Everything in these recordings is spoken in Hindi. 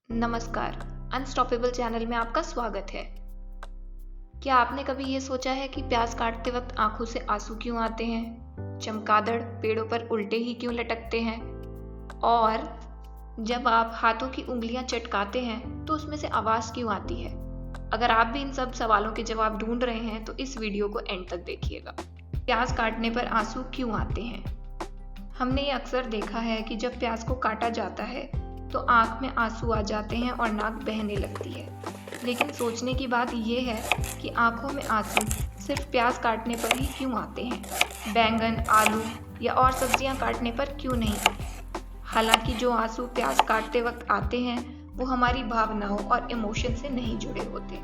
नमस्कार, अनस्टॉपेबल चैनल में आपका स्वागत है। क्या आपने कभी ये सोचा है कि प्याज काटते वक्त आंखों से आंसू क्यों आते हैं? चमगादड़ पेड़ों पर उल्टे ही क्यों लटकते हैं? और जब आप हाथों की उंगलियां चटकाते हैं तो उसमें से आवाज क्यों आती है? अगर आप भी इन सब सवालों के जवाब ढूंढ रहे हैं तो इस वीडियो को एंड तक देखिएगा। प्याज काटने पर आंसू क्यों आते हैं? हमने ये अक्सर देखा है कि जब प्याज को काटा जाता है तो आंख में आंसू आ जाते हैं और नाक बहने लगती है। लेकिन सोचने की बात यह है कि आंखों में आंसू सिर्फ प्याज काटने पर ही क्यों आते हैं, बैंगन, आलू या और सब्जियां काटने पर क्यों नहीं? हालांकि जो आंसू प्याज काटते वक्त आते हैं वो हमारी भावनाओं और इमोशन से नहीं जुड़े होते।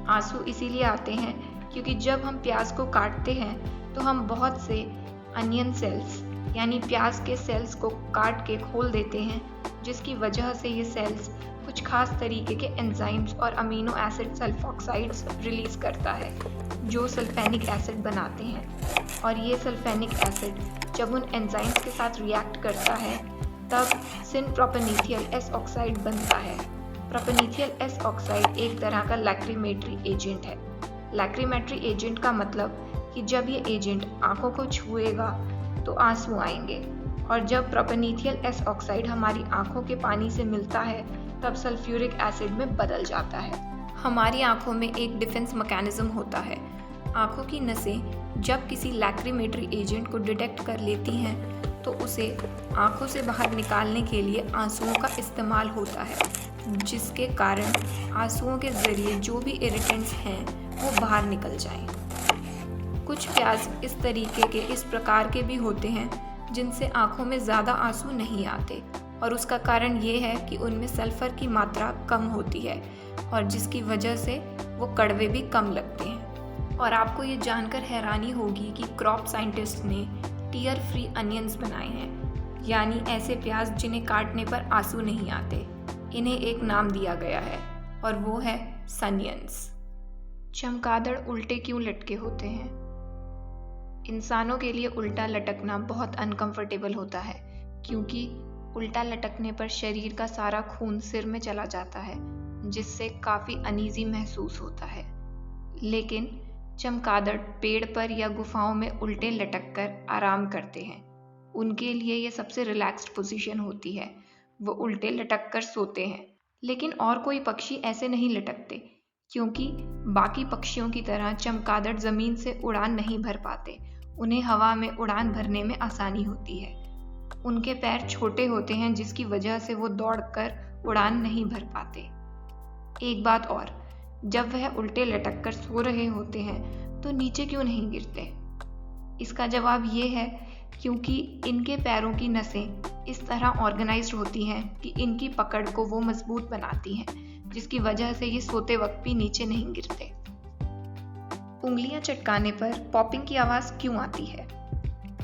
आंसू इसीलिए आते हैं क्योंकि जब हम प्याज को काटते हैं तो हम बहुत से अनियन सेल्स यानी प्याज के सेल्स को काट के खोल देते हैं, जिसकी वजह से ये सेल्स कुछ खास तरीके के एंजाइम्स और अमीनो एसिड सल्फॉक्साइड्स रिलीज करता है जो सल्फेनिक एसिड बनाते हैं। और ये सल्फेनिक एसिड जब उन एंजाइम्स के साथ रिएक्ट करता है तब सिन-प्रोपेनीथियल एस ऑक्साइड बनता है। प्रोपेनीथियल एस ऑक्साइड एक तरह का लैक्रीमेटरी एजेंट है। लैक्रीमेटरी एजेंट का मतलब कि जब ये एजेंट आंखों को छुएगा तो आंसू आएंगे, और जब प्रोपेनीथियल एस ऑक्साइड हमारी आंखों के पानी से मिलता है तब सल्फ्यूरिक एसिड में बदल जाता है। हमारी आंखों में एक डिफेंस मैकेनिज्म होता है। आंखों की नसें जब किसी लैक्रीमेटरी एजेंट को डिटेक्ट कर लेती हैं तो उसे आंखों से बाहर निकालने के लिए आंसुओं का इस्तेमाल होता है, जिसके कारण आंसुओं के जरिए जो भी इरिटेंट्स हैं वो बाहर निकल जाएं। कुछ प्याज इस तरीके के इस प्रकार के भी होते हैं जिनसे आंखों में ज़्यादा आंसू नहीं आते, और उसका कारण ये है कि उनमें सल्फर की मात्रा कम होती है और जिसकी वजह से वो कड़वे भी कम लगते हैं। और आपको ये जानकर हैरानी होगी कि क्रॉप साइंटिस्ट ने टीयर फ्री अनियंस बनाए हैं, यानी ऐसे प्याज जिन्हें काटने पर आंसू नहीं आते। इन्हें एक नाम दिया गया है और वो है सनियंस। चमगादड़ उल्टे क्यों लटके होते हैं? इंसानों के लिए उल्टा लटकना बहुत अनकंफर्टेबल होता है, क्योंकि उल्टा लटकने पर शरीर का सारा खून सिर में चला जाता है, जिससे काफ़ी अनईजी महसूस होता है। लेकिन चमगादड़ पेड़ पर या गुफाओं में उल्टे लटक कर आराम करते हैं। उनके लिए ये सबसे रिलैक्स्ड पोजीशन होती है। वो उल्टे लटक कर सोते हैं। लेकिन और कोई पक्षी ऐसे नहीं लटकते, क्योंकि बाकी पक्षियों की तरह चमगादड़ ज़मीन से उड़ान नहीं भर पाते। उन्हें हवा में उड़ान भरने में आसानी होती है। उनके पैर छोटे होते हैं, जिसकी वजह से वो दौड़कर उड़ान नहीं भर पाते। एक बात और, जब वह उल्टे लटक कर सो रहे होते हैं तो नीचे क्यों नहीं गिरते? इसका जवाब ये है क्योंकि इनके पैरों की नसें इस तरह ऑर्गेनाइज्ड होती हैं कि इनकी पकड़ को वो मजबूत बनाती हैं, जिसकी वजह से ये सोते वक्त भी नीचे नहीं गिरते। उंगलियां चटकाने पर पॉपिंग की आवाज़ क्यों आती है?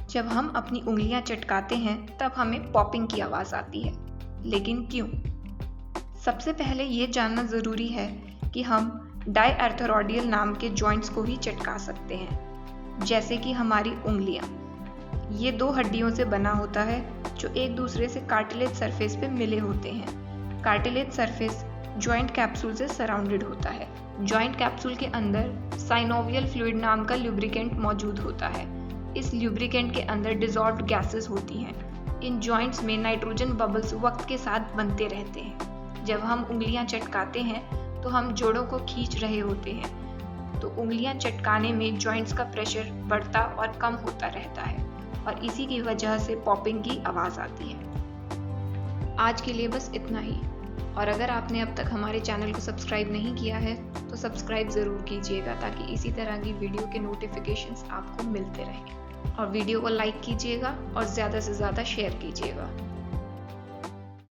जब हम अपनी उंगलियां चटकाते हैं तब हमें पॉपिंग की आवाज़ आती है, लेकिन क्यों? सबसे पहले ये जानना ज़रूरी है कि हम डायआर्थरोडियल नाम के जॉइंट्स को ही चटका सकते हैं, जैसे कि हमारी उंगलियां। ये दो हड्डियों से बना होता है जो एक दूसरे से कार्टिलेज सरफेस पे मिले होते हैं। कार्टिलेज सरफेस जॉइंट कैप्सूल से सराउंडेड होता है। जॉइंट कैप्सूल के अंदर साइनोवियल फ्लूइड नाम का ल्यूब्रिकेंट मौजूद होता है। इस ल्यूब्रिकेंट के अंदर डिसॉल्व्ड गैसेस होती हैं। इन जॉइंट्स में नाइट्रोजन बबल्स वक्त के साथ बनते रहते हैं। जब हम उंगलियां चटकाते हैं तो हम जोड़ों को खींच रहे होते हैं, तो उंगलियां चटकाने में जॉइंट्स का प्रेशर बढ़ता और कम होता रहता है, और इसी की वजह से पॉपिंग की आवाज़ आती है। आज के लिए बस इतना ही, और अगर आपने अब तक हमारे चैनल को सब्सक्राइब नहीं किया है तो सब्सक्राइब ज़रूर कीजिएगा, ताकि इसी तरह की वीडियो के नोटिफिकेशंस आपको मिलते रहें। और वीडियो को लाइक कीजिएगा और ज़्यादा से ज़्यादा शेयर कीजिएगा।